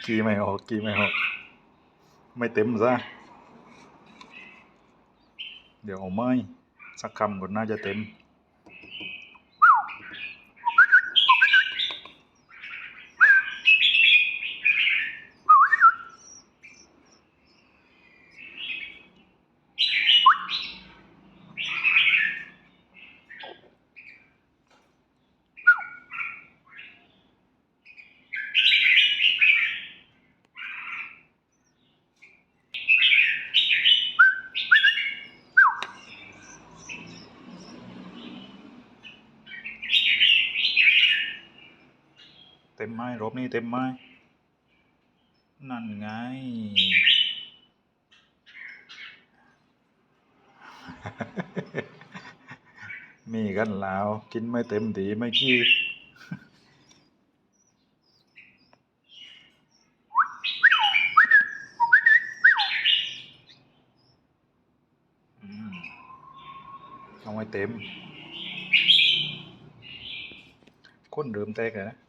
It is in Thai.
กี่ไม่ออกกี่ไม่ออกไม่เต็มซะเดี๋ยวเอาไม้สักคำก่อนน่าจะเต็มเต็มไม้รอบนี้เต็มไม้นั่นไง มีกันแล้วกินไม่เต็มทีไม่ขี้เอาไว้เต็มก้นเดิมแตกนะ